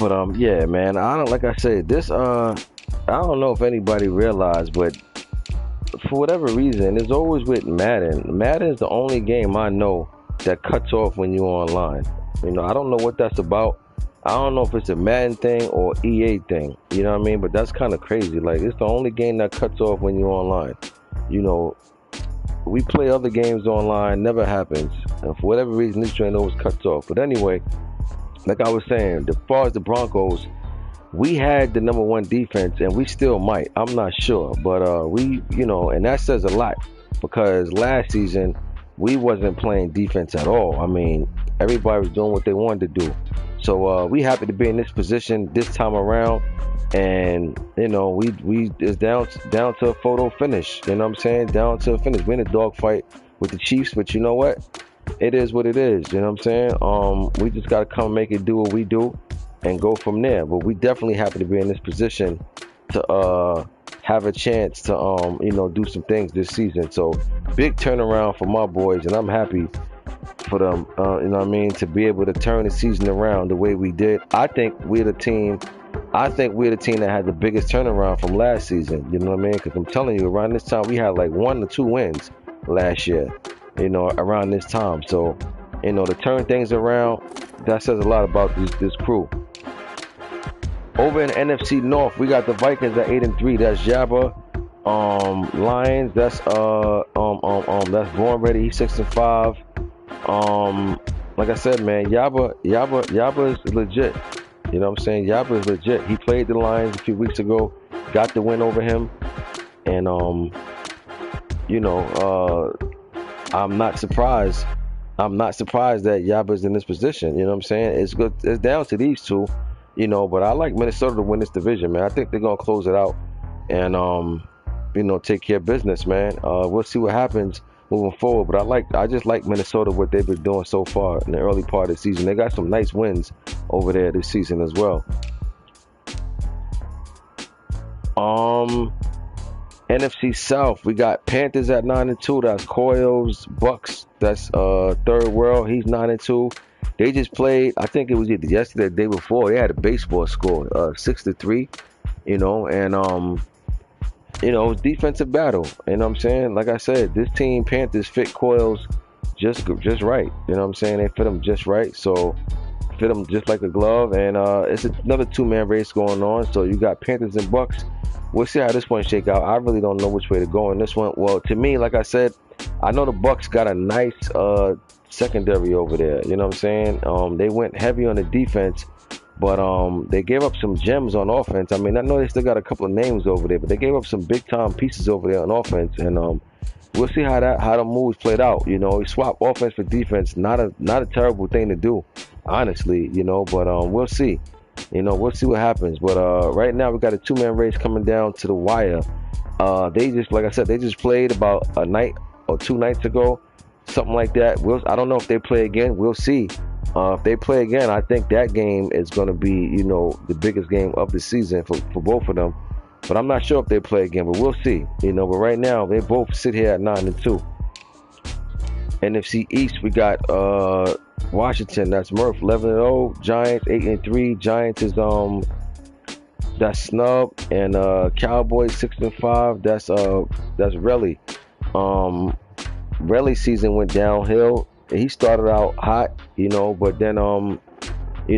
But yeah, man. I don't like I said this. I don't know if anybody realized, but for whatever reason, it's always with Madden. Madden is the only game I know that cuts off when you're online. I don't know what that's about. I don't know if it's a Madden thing or EA thing. You know what I mean? But that's kind of crazy. Like, it's the only game that cuts off when you're online. We play other games online, never happens. And for whatever reason, this train always cuts off. But anyway, like I was saying, as far as the Broncos, we had the number one defense, and we still might. I'm not sure, but and that says a lot because last season we wasn't playing defense at all. I mean, everybody was doing what they wanted to do. So we happy to be in this position this time around, and we it's down to a photo finish. You know what I'm saying? Down to a finish. We're in a dogfight with the Chiefs, but you know what? It is what it is. You know what I'm saying? We just gotta come make it do what we do and go from there. But we definitely happy to be in this position to have a chance to do some things this season. So big turnaround for my boys, and I'm happy for them. To be able to turn the season around the way we did. I think we're the team that had the biggest turnaround from last season. You know what I mean? Because I'm telling you, around this time we had like 1 or 2 wins last year. Around this time. So to turn things around, that says a lot about this crew. Over in the NFC North, we got the Vikings at 8-3. That's Jabba. Lions. That's that's Born Ready. He's 6-5. Like I said, man, Yaba is legit. You know what I'm saying? Yaba is legit. He played the Lions a few weeks ago, got the win over him, and I'm not surprised. I'm not surprised that Yaba's in this position. You know what I'm saying? It's good. It's down to these two. But I like Minnesota to win this division, man. I think they're gonna close it out and take care of business, man. We'll see what happens moving forward, but I just like Minnesota, what they've been doing so far in the early part of the season. They got some nice wins over there this season as well. NFC South, we got Panthers at 9-2. That's Coils. Bucks, that's Third World. He's 9-2. They just played, I think it was either yesterday or the day before. They had a baseball score, 6-3, and it was defensive battle. You know what I'm saying? Like I said, this team, Panthers, fit Coils just right. You know what I'm saying? They fit them just right. So fit them just like a glove. And it's another 2-man race going on. So you got Panthers and Bucks. We'll see how this one shake out. I really don't know which way to go in this one. Well, to me, like I said, I know the Bucks got a nice secondary over there. You know what I'm saying? They went heavy on the defense, but they gave up some gems on offense. I mean, I know they still got a couple of names over there, but they gave up some big time pieces over there on offense, and we'll see how the moves played out. We swap offense for defense. Not a terrible thing to do, honestly. But we'll see. We'll see what happens. But right now we got a 2-man race coming down to the wire. They just, like I said, they just played about a night or 2 nights ago, something like that. I don't know if they play again. We'll see. If they play again, I think that game is going to be, the biggest game of the season for both of them. But I'm not sure if they play again, but we'll see. But right now, they both sit here at 9-2. NFC East, we got Washington, that's Murph, 11-0. Giants, 8-3. Giants is that's Snub, and Cowboys 6-5. That's Relly. Relly's season went downhill. He started out hot, but then he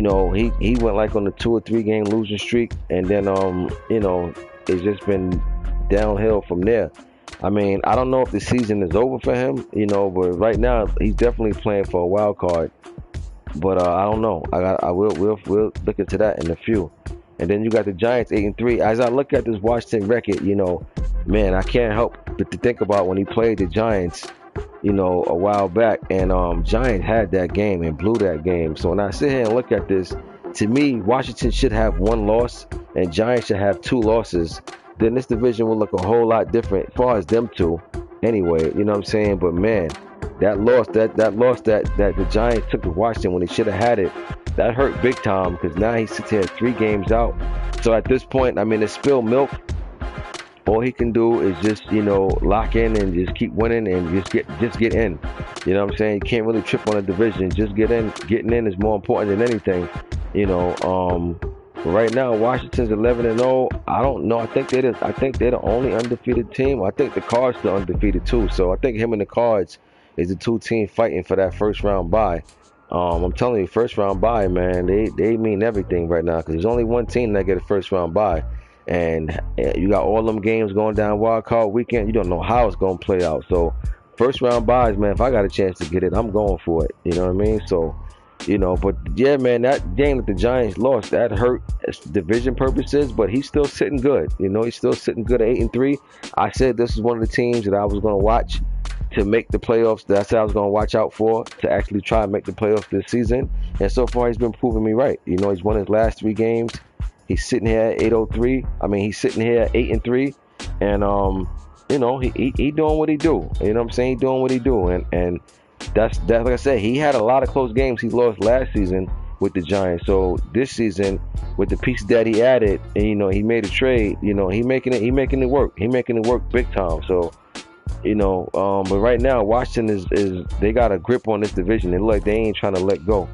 went like on a 2 or 3 game losing streak, and then it's just been downhill from there. I mean, I don't know if the season is over for him, but right now he's definitely playing for a wild card. But I don't know. We'll look into that in a few. And then you got the Giants 8-3. As I look at this Washington record, man, I can't help but to think about when he played the Giants, a while back, and Giants had that game and blew that game. So when I sit here and look at this, to me, Washington should have 1 loss and Giants should have 2 losses. Then this division will look a whole lot different as far as them two. Anyway, you know what I'm saying? But man, that loss that the Giants took to Washington when they should have had it, that hurt big time, because now he sits here 3 games out. So at this point, I mean, it's spilled milk. All he can do is just, lock in and just keep winning and just get in. You know what I'm saying? You can't really trip on a division. Just get in. Getting in is more important than anything. But right now, Washington's 11-0. I don't know. I think they're the only undefeated team. I think the Cards are undefeated too. So I think him and the Cards is the two teams fighting for that first round bye. I'm telling you, first round bye, man, they mean everything right now, because there's only one team that get a first round bye, and you got all them games going down wild card weekend. You don't know how it's gonna play out. So first round buys, man, if I got a chance to get it, I'm going for it. You know what I mean? So, but yeah, man, that game that the Giants lost, that hurt division purposes, but he's still sitting good. He's still sitting good at 8-3. I said this is one of the teams that I was going to watch to make the playoffs. That's what I was going to watch out for, to actually try and make the playoffs this season. And so far, he's been proving me right. He's won his last 3 games. He's sitting here at 8-3. He's sitting here at 8-3, and he doing what he do. You know what I'm saying? He doing what he do, and that's like I said. He had a lot of close games he lost last season with the Giants. So this season, with the pieces that he added, and he made a trade. He making it work. He making it work big time. So. But right now Washington is they got a grip on this division. They look like they ain't trying to let go.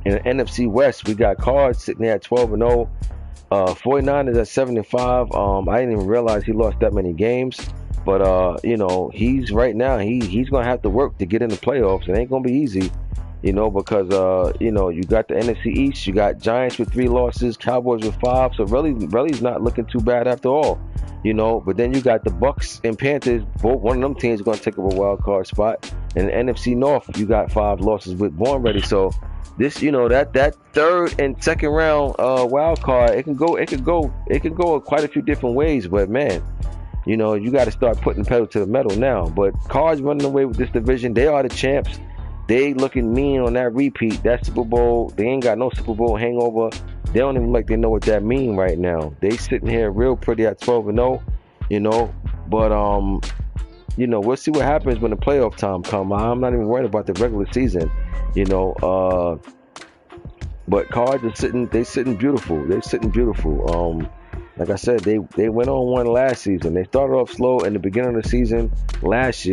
In the NFC West, we got Cards sitting there at 12-0. 49ers at 7-5. I didn't even realize he lost that many games. But he's right now he's gonna have to work to get in the playoffs. It ain't gonna be easy, because you got the NFC East, you got Giants with 3 losses, Cowboys with 5. So really he's not looking too bad after all. But then you got the Bucks and Panthers. Both one of them teams is going to take up a wild card spot. And the NFC North, you got 5 losses with Born Ready. So this, that third and second round wild card, it can go quite a few different ways. But man, you got to start putting the pedal to the metal now. But Cards running away with this division. They are the champs. They looking mean on that repeat. That Super Bowl, they ain't got no Super Bowl hangover. They don't even they know what that mean right now. They sitting here real pretty at 12-0, But we'll see what happens when the playoff time come. I'm not even worried about the regular season, But Cards are sitting beautiful. They're sitting beautiful. Like I said, they went on one last season. They started off slow in the beginning of the season last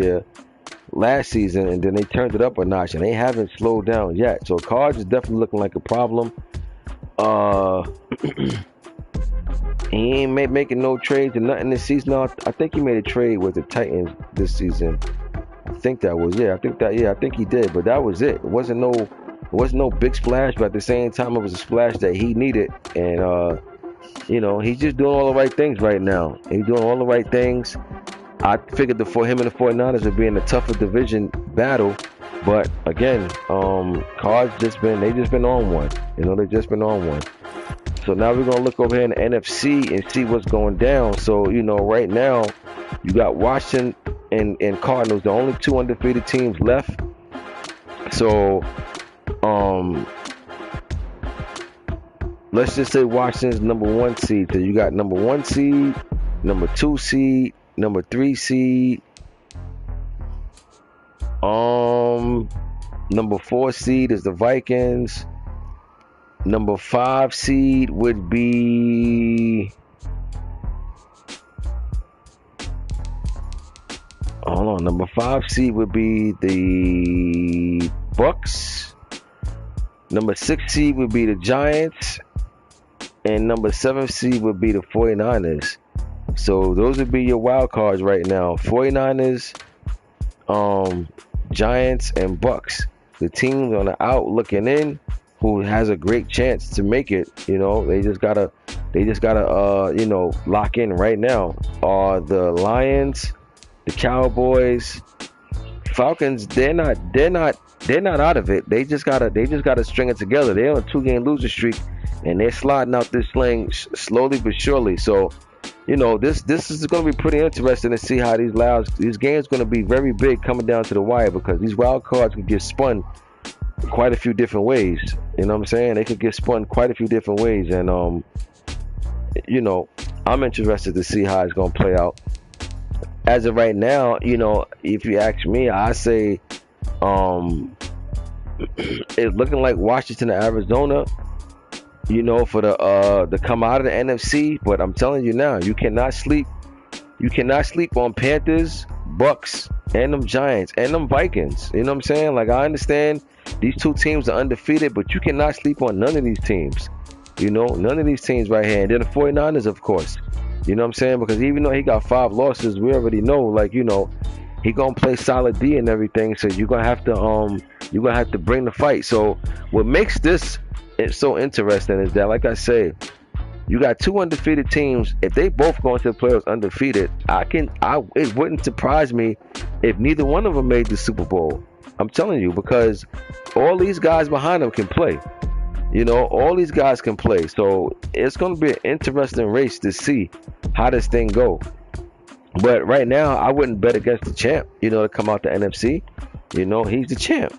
season, and then they turned it up a notch, and they haven't slowed down yet. So Cards is definitely looking like a problem. He ain't making no trades or nothing this season. No, I think he made a trade with the Titans this season. I think that was it. I think he did, but that was it. It wasn't no big splash, but at the same time, it was a splash that he needed. And he's just doing all the right things right now. He's doing all the right things. I figured for him and the 49ers would be in a tougher division battle. But again, Cards just been on one. They've just been on one. So now we're gonna look over here in the NFC and see what's going down. So right now you got Washington and Cardinals, the only 2 undefeated teams left. So let's just say Washington's number 1 seed. So you got number 1 seed, number 2 seed, number 3 seed. Number 4 seed is the Vikings. Number 5 seed would be number 5 seed would be the Bucks. Number 6 seed would be the Giants, and number 7 seed would be the 49ers. So those would be your wild cards right now. 49ers, Giants, and Bucks. The teams on the out looking in, who has a great chance to make it. They just gotta lock in right now. Are the Lions, the Cowboys, Falcons? They're not out of it. They just gotta string it together. They're on a 2-game losing streak, and they're sliding out this sling slowly but surely. So this is going to be pretty interesting to see how these games going to be very big coming down to the wire, because these wild cards can get spun quite a few different ways. You know what I'm saying? They could get spun quite a few different ways, and I'm interested to see how it's going to play out. As of right now, if you ask me, I say it's looking like Washington and Arizona, for the come out of the NFC. But I'm telling you now, you cannot sleep on Panthers, Bucks, and them Giants, and them Vikings. You know what I'm saying? I understand these 2 teams are undefeated, but you cannot sleep on none of these teams. You know, none of these teams right here. And then the 49ers, of course. You know what I'm saying? Because even though he got 5 losses, we already know, like, you know, he gonna play solid D and everything. So you're gonna have to bring the fight. So what makes this so interesting is that, like I said, you got 2 undefeated teams. If they both go into the playoffs undefeated, it wouldn't surprise me if neither one of them made the Super Bowl. I'm telling you, because all these guys behind them can play. You know, all these guys can play. So it's going to be an interesting race to see how this thing go. But right now, I wouldn't bet against the champ, you know, to come out the NFC. You know, he's the champ.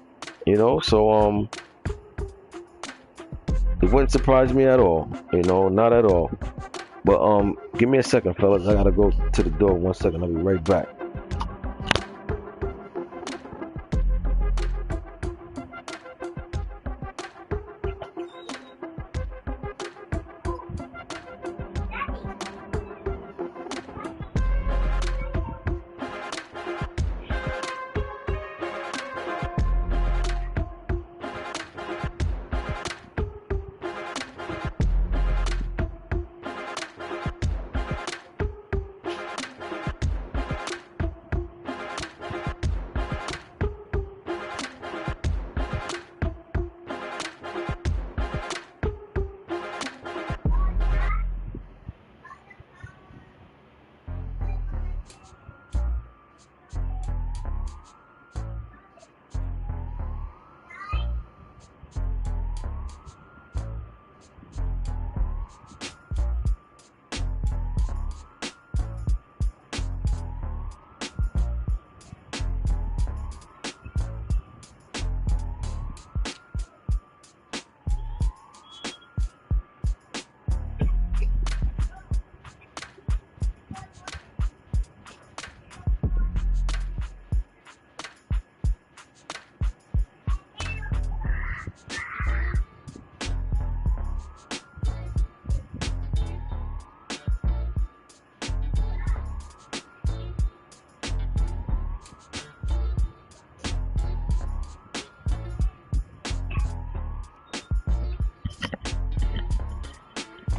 You know, so it wouldn't surprise me at all, you know, not at all. But give me a second, fellas. I gotta go to the door. 1 second. I'll be right back.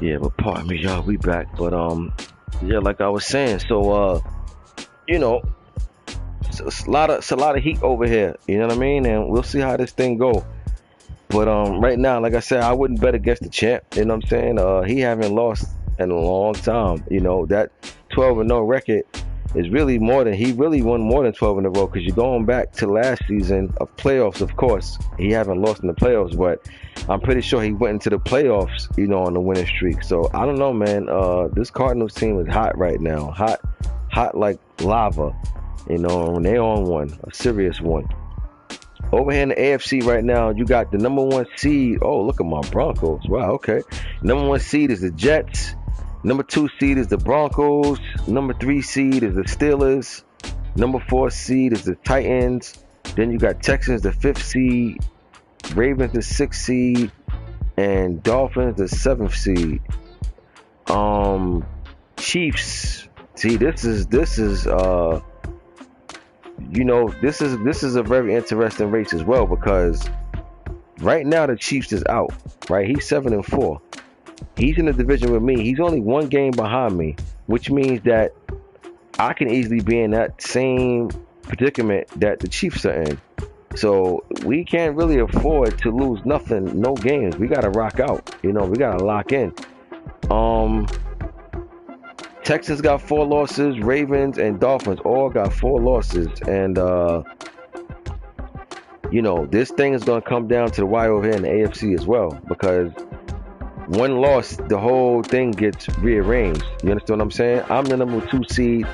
Yeah, but pardon me, y'all. We back. But yeah, like I was saying. So you know, it's a lot of heat over here. You know what I mean? And we'll see how this thing go. But right now, like I said, I wouldn't bet against the champ. You know what I'm saying? He haven't lost in a long time. You know, that 12-0 record is really more than, he really won more than 12 in a row, because you're going back to last season of playoffs. Of course, he haven't lost in the playoffs, but I'm pretty sure he went into the playoffs, you know, on the winning streak. So I don't know, man. This Cardinals team is hot right now. Hot like lava. You know, and they on one, a serious one. Over here in the AFC right now, you got the number 1 seed. Oh, look at my Broncos. Wow, okay. Number 1 seed is the Jets. Number 2 seed is the Broncos. Number 3 seed is the Steelers. Number 4 seed is the Titans. Then you got Texans, the 5th seed. Ravens, the 6th seed. And Dolphins, the 7th seed. Chiefs. See, this is you know, this is a very interesting race as well, because right now the Chiefs is out, right? He's 7-4. He's in the division with me. He's only 1 game behind me, which means that I can easily be in that same predicament that the Chiefs are in. So we can't really afford to lose nothing, no games. We gotta rock out. You know, we gotta lock in. Texans got 4 losses. Ravens and Dolphins all got 4 losses. And, you know, this thing is going to come down to the wire over here in the AFC as well. Because one loss, the whole thing gets rearranged. You understand what I'm saying? I'm the number 2 seed.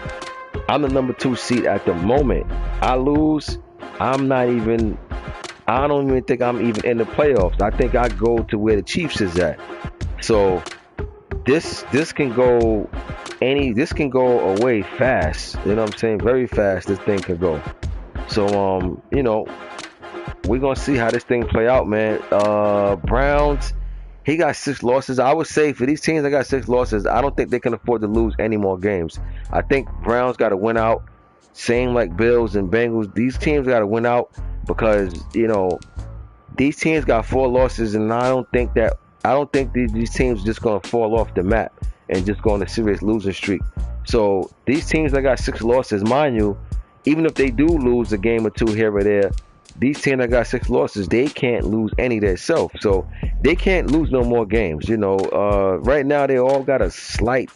I'm the number 2 seed at the moment. I lose, I don't even think I'm even in the playoffs. I think I go to where the Chiefs is at. So this can go away fast. You know what I'm saying? Very fast this thing can go. So you know, we're gonna see how this thing play out, man. Browns, he got 6 losses. I would say for these teams that got 6 losses, I don't think they can afford to lose any more games. I think Browns got to win out. Same like Bills and Bengals. These teams got to win out, because, you know, these teams got 4 losses, and I don't think that I don't think these teams are just going to fall off the map and just go on a serious losing streak. So these teams that got 6 losses, mind you, even if they do lose a game or two here or there, these teams that got 6 losses, they can't lose any themselves. So they can't lose no more games. Right now they all got a slight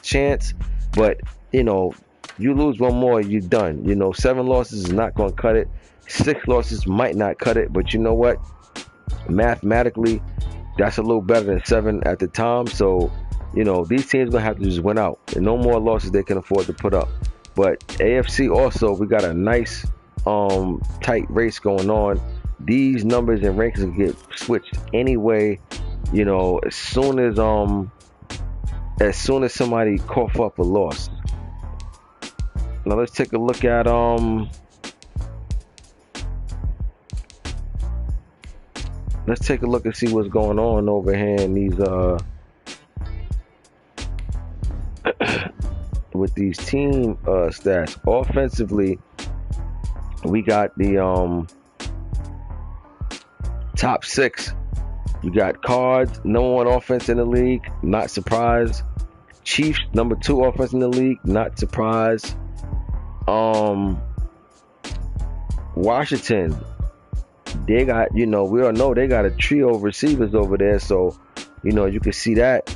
chance, but you lose one more, you're done. 7 losses is not going to cut it. 6 losses might not cut it, but you know what? Mathematically, that's a little better than 7 at the time. So, these teams gonna have to just win out, and no more losses they can afford to put up. But AFC also, we got a nice tight race going on. These numbers and rankings can get switched anyway. As soon as somebody cough up a loss. Now let's take a look at let's take a look and see what's going on over here in these with these team stats. Offensively, we got the top 6. You got Cards, number 1 offense in the league, not surprised. Chiefs, number 2 offense in the league, not surprised. Washington, they got, we all know they got a trio of receivers over there, so you can see that.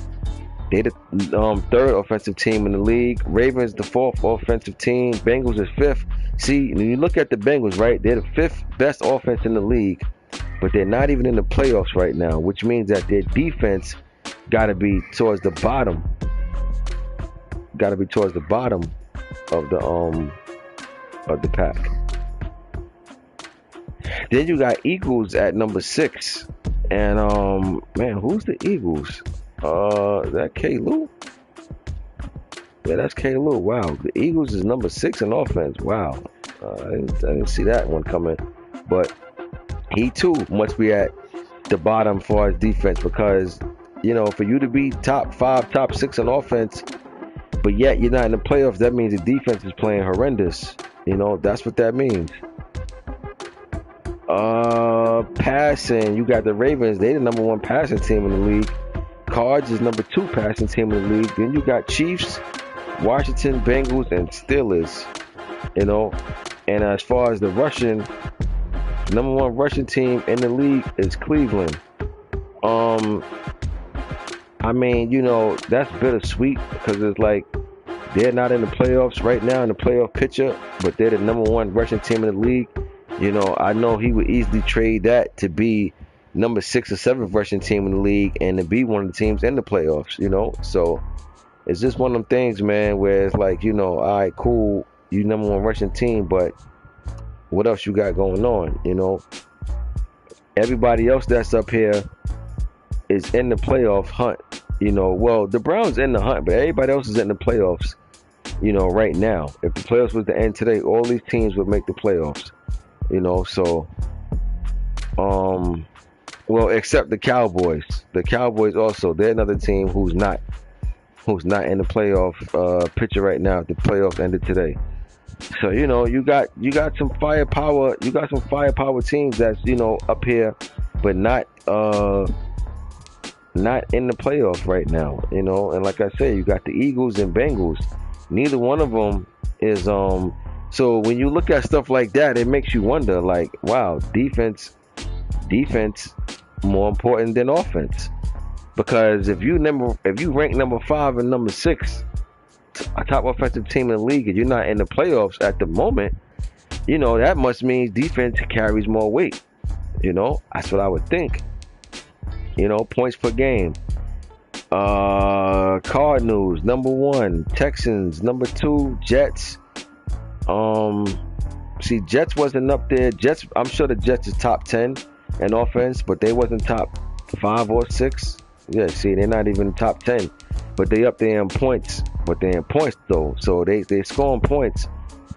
They the 3rd offensive team in the league. Ravens the 4th offensive team. Bengals is 5th. See, when you look at the Bengals, right, they're the 5th best offense in the league, but they're not even in the playoffs right now, which means that their defense got to be towards the bottom. Got to be towards the bottom of the pack. Then you got Eagles at number 6, and man, who's the Eagles? Is that K-Lou? Yeah, that's K-Lou. Wow, the Eagles is number 6 in offense. Wow, I didn't see that one coming, but he too must be at the bottom for his defense, because for you to be top 5, top 6 in offense, but yet you're not in the playoffs, that means the defense is playing horrendous. That's what that means. Passing, you got the Ravens. They the number 1 passing team in the league. Cards is number 2 passing team in the league. Then you got Chiefs, Washington, Bengals, and Steelers. And as far as the rushing, number 1 rushing team in the league is Cleveland. I mean, that's bittersweet, because it's like they're not in the playoffs right now in the playoff picture, but they're the number 1 rushing team in the league. I know he would easily trade that to be number 6 or 7 rushing team in the league and to be one of the teams in the playoffs, So it's just one of them things, man, where it's like, all right, cool, you number 1 rushing team, but what else you got going on, Everybody else that's up here is in the playoff hunt, Well, the Browns in the hunt, but everybody else is in the playoffs, right now. If the playoffs was to end today, all these teams would make the playoffs. So, well, except the Cowboys. The Cowboys also, they're another team who's not in the playoff picture right now. The playoffs ended today. So, you got some firepower. You got some firepower teams that's, up here, but not in the playoffs right now. And like I said, you got the Eagles and Bengals. Neither one of them is so when you look at stuff like that, it makes you wonder, like, wow, defense more important than offense. Because if you rank number 5 and number 6, a top offensive team in the league, and you're not in the playoffs at the moment, that must mean defense carries more weight. That's what I would think. Points per game. Cardinals number 1, Texans number 2, Jets. See, Jets wasn't up there. Jets, I'm sure the Jets is top 10 in offense, but they wasn't top 5 or 6. Yeah, see, they're not even top 10, but they up there in points. But they're in points though, so they scoring points.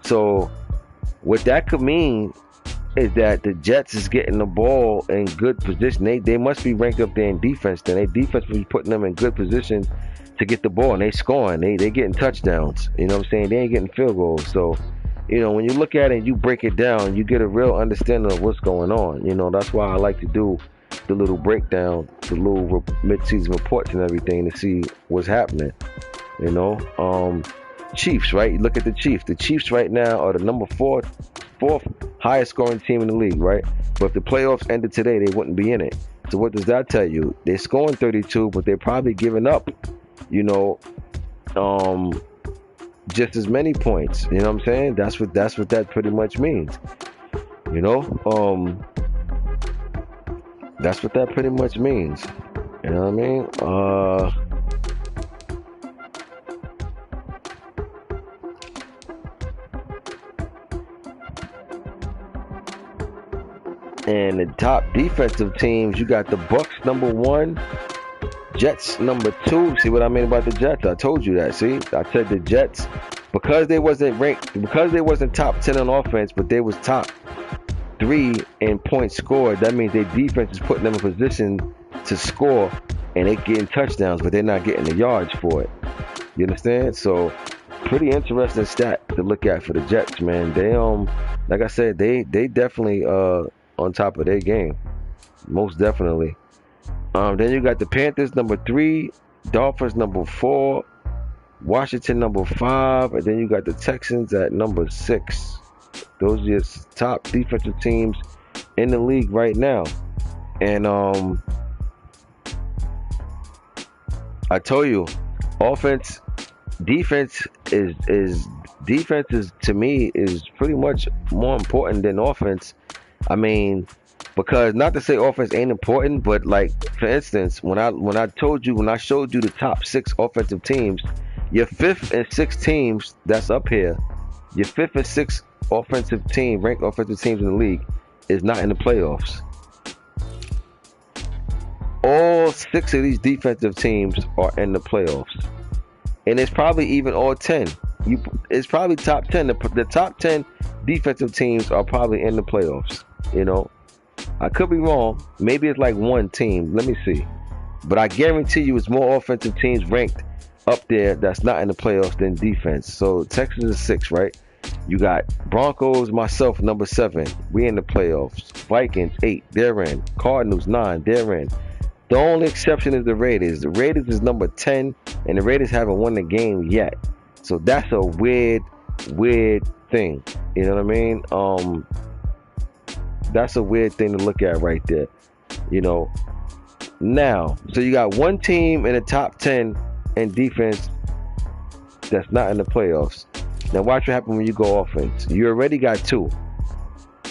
So what that could mean is that the Jets is getting the ball in good position. They must be ranked up there in defense. Then their defense will be putting them in good position to get the ball, and they scoring. They getting touchdowns. You know what I'm saying? They ain't getting field goals. So, when you look at it and you break it down, you get a real understanding of what's going on. That's why I like to do the little breakdown, the little mid-season reports and everything to see what's happening. You know, Chiefs, right? You look at the Chiefs. The Chiefs right now are the fourth highest scoring team in the league, right? But if the playoffs ended today, they wouldn't be in it. So what does that tell you? They're scoring 32, but they're probably giving up, you know, just as many points. You know what I'm saying? That's what that pretty much means. You know, that's what that pretty much means. You know what I mean? And the top defensive teams, you got the Bucks #1, Jets #2. See what I mean about the Jets? I told you that. See, I said the Jets, because they wasn't ranked, because they wasn't top 10 on offense, but they was top 3 in points scored. That means their defense is putting them in position to score, and they getting touchdowns, but they're not getting the yards for it. You understand? So, pretty interesting stat to look at for the Jets, man. They like I said, they definitely on top of their game, most definitely. Then you got the Panthers #3, Dolphins #4, Washington #5, and then you got the Texans at #6. Those are your top defensive teams in the league right now. And I told you, defense is to me is pretty much more important than offense. I mean, because not to say offense ain't important, but like for instance, when I showed you the top 6 offensive teams, your 5th and 6th teams that's up here, your 5th and 6th ranked offensive teams in the league is not in the playoffs. All 6 of these defensive teams are in the playoffs, and it's probably even all 10. It's probably top 10. The top 10 defensive teams are probably in the playoffs. You know, I could be wrong. Maybe it's like one team. Let me see. But I guarantee you it's more offensive teams ranked up there that's not in the playoffs than defense. So Texas is 6, right? You got Broncos, myself, #7. We in the playoffs. Vikings, 8. They're in. Cardinals, 9. They're in. The only exception is the Raiders. The Raiders is #10, and the Raiders haven't won the game yet. So that's a weird thing. You know what I mean? That's a weird thing to look at right there. You know. Now, so you got one team in the top 10 in defense that's not in the playoffs. Now watch what happens when you go offense. You already got 2.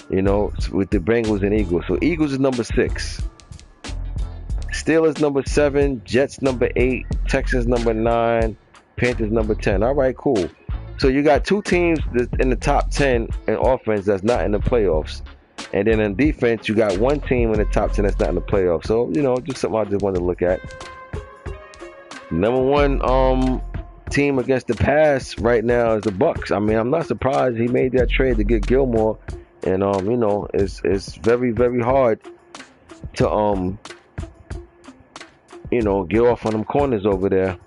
You know, with the Bengals and Eagles. So Eagles is #6. Steelers #7, Jets #8, Texans #9, Panthers #10. All right, cool. So you got 2 teams in the top 10 in offense that's not in the playoffs. And then in defense, you got 1 team in the top 10 that's not in the playoffs. So, you know, just something I just wanted to look at. #1 team against the pass right now is the Bucks. I mean, I'm not surprised he made that trade to get Gilmore. And, you know, it's very, very hard to, you know, get off on them corners over there.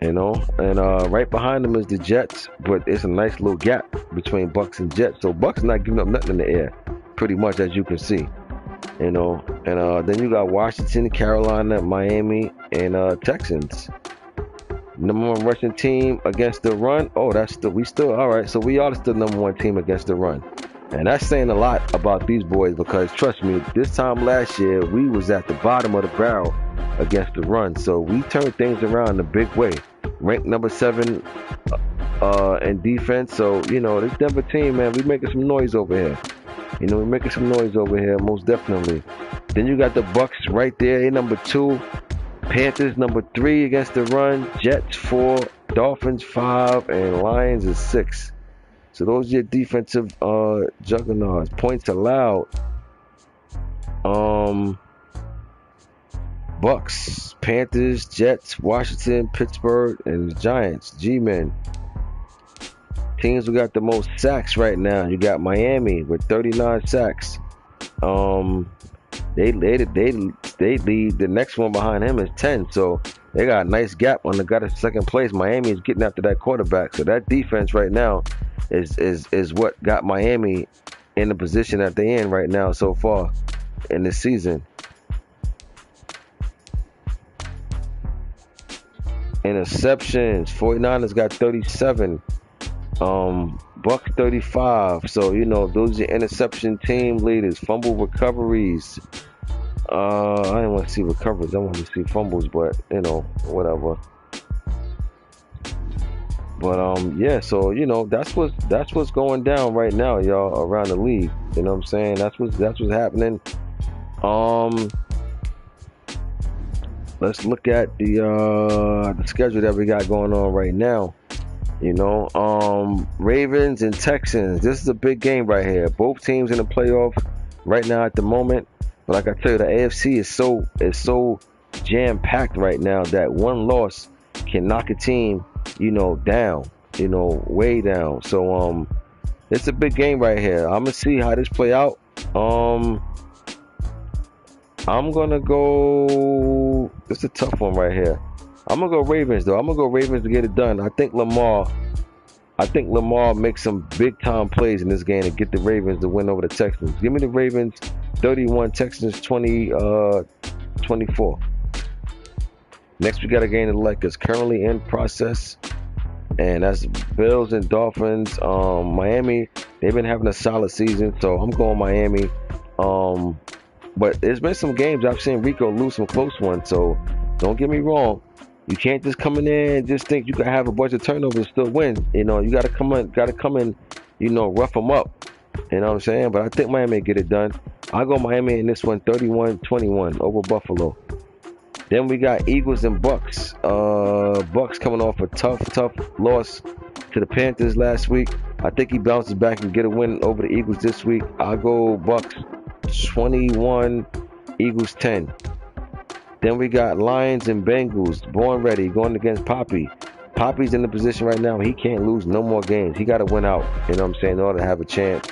You know, and right behind them is the Jets, but it's a nice little gap between Bucks and Jets. So Bucks not giving up nothing in the air, pretty much, as you can see. You know, and then you got Washington, Carolina, Miami, and Texans. #1 rushing team against the run. Oh, we still all right. So we are still #1 team against the run, and that's saying a lot about these boys, because trust me, this time last year we was at the bottom of the barrel against the run. So we turned things around in a big way. Ranked #7 in defense. So, you know, this Denver team, man, we making some noise over here. You know, we're making some noise over here, most definitely. Then you got the Bucks right there, they #2. Panthers #3 against the run. Jets 4, Dolphins 5, and Lions is 6. So those are your defensive juggernauts. Points allowed. Bucks, Panthers, Jets, Washington, Pittsburgh, and the Giants. G-men. Teams who got the most sacks right now. You got Miami with 39 sacks. They lead. The next one behind him is 10. So they got a nice gap on the guy that's second place. Miami is getting after that quarterback. So that defense right now is what got Miami in the position that they're in right now so far in this season. Interceptions. 49ers got 37. Bucks 35. So, you know, those are your interception team leaders. Fumble recoveries. I didn't want to see recoveries. I wanted to see fumbles, but, you know, whatever. But yeah, so you know that's what's going down right now, y'all, around the league. You know what I'm saying? That's what's happening. Let's look at the schedule that we got going on right now. You know, Ravens and Texans. This is a big game right here. Both teams in the playoff right now at the moment. But like I tell you, the AFC is so jam packed right now that one loss can knock a team, you know, down, you know, way down. So it's a big game right here. I'm gonna see how this play out. I'm gonna go. It's a tough one right here. I'm gonna go Ravens though. I'm gonna go Ravens to get it done. I think Lamar makes some big time plays in this game and get the Ravens to win over the Texans. Give me the Ravens 31, Texans 24. Next we got a game of the Lakers currently in process, and that's Bills and Dolphins. Miami, they've been having a solid season, so I'm going Miami. But there's been some games I've seen Rico lose some close ones, so don't get me wrong. You can't just come in there and just think you can have a bunch of turnovers and still win. You know, you gotta come in, you know, rough them up. You know what I'm saying? But I think Miami get it done. I'll go Miami in this one, 31-21 over Buffalo. Then we got Eagles and Bucks. Bucks coming off a tough loss to the Panthers last week. I think he bounces back and get a win over the Eagles this week. I'll go Bucks 21, Eagles 10. Then we got Lions and Bengals. Born ready, going against Poppy. Poppy's in the position right now. He can't lose no more games. He got to win out, you know what I'm saying, in order to have a chance.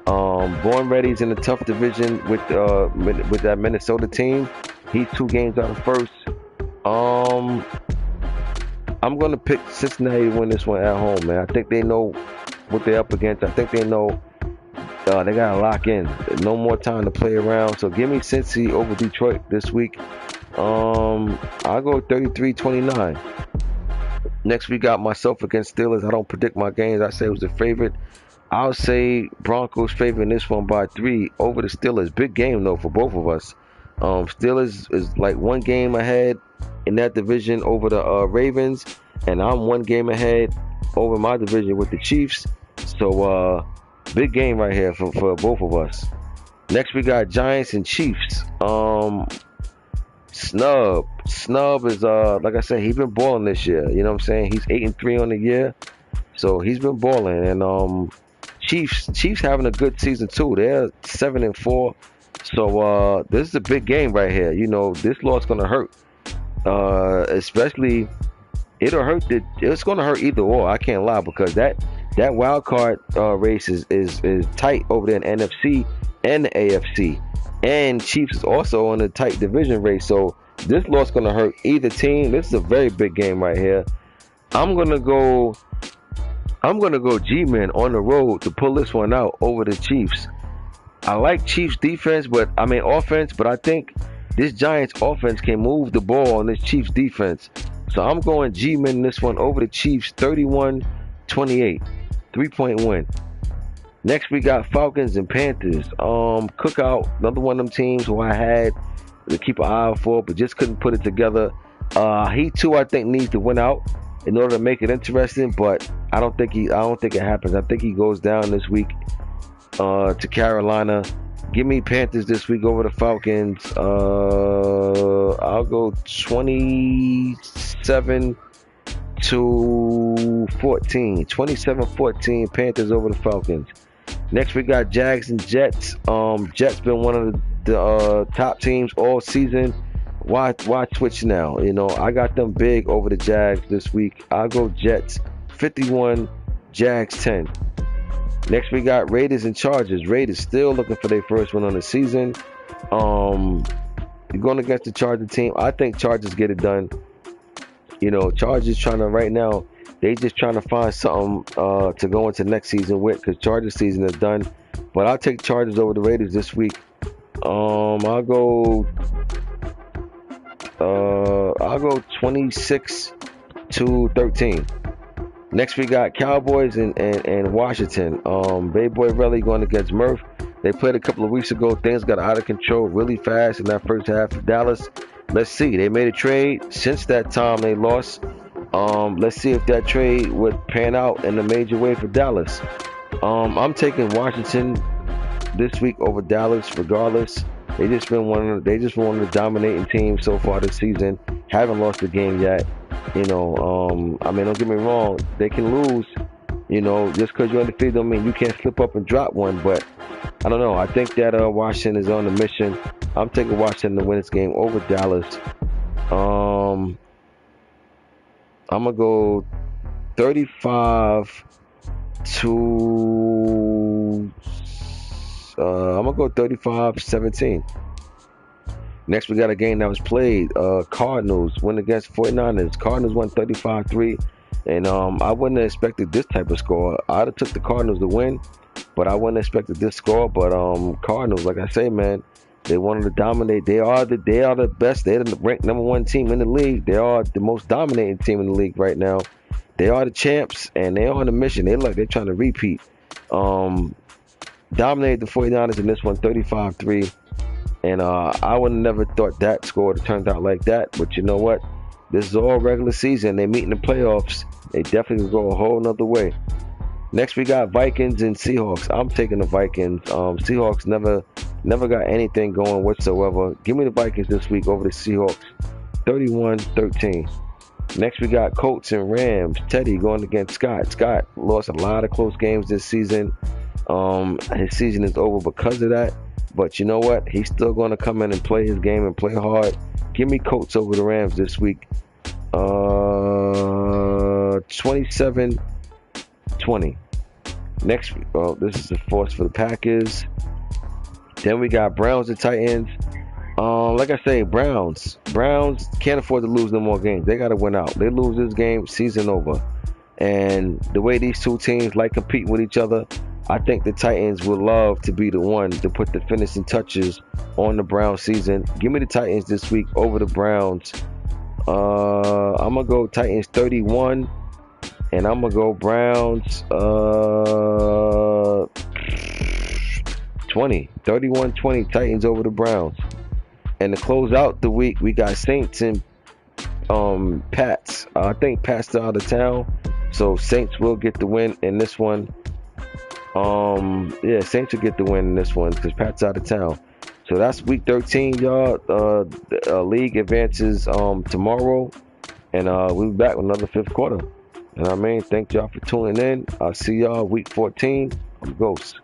Born ready's in a tough division with that Minnesota team. He's 2 games out of first. I'm going to pick Cincinnati to win this one at home, man. I think they know what they're up against. I think they know they got to lock in. No more time to play around. So give me Cincy over Detroit this week. I'll go 33-29. Next, we got myself against Steelers. I don't predict my games. I say it was the favorite. I'll say Broncos favoring this one by 3 over the Steelers. Big game, though, for both of us. Steelers is like 1 game ahead in that division over the Ravens, and I'm 1 game ahead over my division with the Chiefs. So, big game right here for both of us. Next, we got Giants and Chiefs. Snub is like I said, he's been balling this year. You know what I'm saying? He's 8-3 on the year, so he's been balling. And Chiefs having a good season too. They're 7-4. So this is a big game right here. You know, this loss gonna hurt. Especially it'll hurt. It's gonna hurt either or. I can't lie, because that wild card race is tight over there in NFC and the AFC. And Chiefs is also in a tight division race. So this loss gonna hurt either team. This is a very big game right here. I'm gonna go G-Men on the road to pull this one out over the Chiefs. I like Chiefs defense, offense, but I think this Giants offense can move the ball on this Chiefs defense. So I'm going G-Men in this one over the Chiefs, 31-28, 3-point win. Next, we got Falcons and Panthers. Cookout, another one of them teams who I had to keep an eye out for, but just couldn't put it together. He too, I think, needs to win out in order to make it interesting, but I don't think it happens. I think he goes down this week to Carolina. Give me Panthers this week over the Falcons. I'll go 27-14. 27-14 Panthers over the Falcons. Next, we got Jags and Jets. Jets been one of the top teams all season. Why switch now? You know, I got them big over the Jags this week. I'll go Jets 51, Jags 10. Next, we got Raiders and Chargers. Raiders still looking for their first win on the season. You're going against the Charger team. I think Chargers get it done. You know, Chargers right now, they just trying to find something to go into next season with, because Chargers season is done. But I'll take Chargers over the Raiders this week. I'll go 26-17 21-13. Next we got Cowboys and Washington. Baby Boy Relly going against Murph. They played a couple of weeks ago. Things got out of control really fast in that first half of Dallas. Let's see. They made a trade. Since that time they lost. Let's see if that trade would pan out in a major way for Dallas. I'm taking Washington this week over Dallas regardless. They just been one of the dominating teams so far this season. Haven't lost a game yet. I mean, don't get me wrong, they can lose. Just because you're undefeated don't mean you can't slip up and drop one. But I don't know. I think that Washington is on a mission. I'm taking Washington to win this game over Dallas. I'm gonna go 35 to. I'm gonna go 35-17. Next, we got a game that was played. Cardinals win against 49ers. Cardinals won 35-3. And I wouldn't have expected this type of score. I'd have took the Cardinals to win, but I wouldn't have expected this score. But Cardinals, like I say, man, they wanted to dominate. They are the best. They're the ranked number 1 team in the league. They are the most dominating team in the league right now. They are the champs, and they're on a mission. They're trying to repeat. Dominated the 49ers in this one, 35-3. And I would have never thought that score would have turned out like that. But you know what? This is all regular season. They meet in the playoffs. They definitely go a whole nother way. Next, we got Vikings and Seahawks. I'm taking the Vikings. Seahawks never got anything going whatsoever. Give me the Vikings this week over the Seahawks, 31-13. Next, we got Colts and Rams. Teddy going against Scott. Scott lost a lot of close games this season. His season is over because of that. But you know what? He's still going to come in and play his game and play hard. Give me Colts over the Rams this week. 27-20. Next, this is the force for the Packers. Then we got Browns and Titans. Like I say, Browns can't afford to lose no more games. They got to win out. They lose this game, season over. And the way these two teams like competing with each other, I think the Titans would love to be the one to put the finishing touches on the Browns season. Give me the Titans this week over the Browns. I'm going to go Titans 31. And I'm going to go Browns 20. 31-20 Titans over the Browns. And to close out the week, we got Saints and Pats. I think Pats are out of town. So Saints will get the win in this one. Saints will get the win in this one because Pat's out of town. So that's week 13, y'all. The league advances tomorrow, and we'll be back with another 5th quarter. And thank y'all for tuning in. I'll see y'all week 14. I'm Ghost.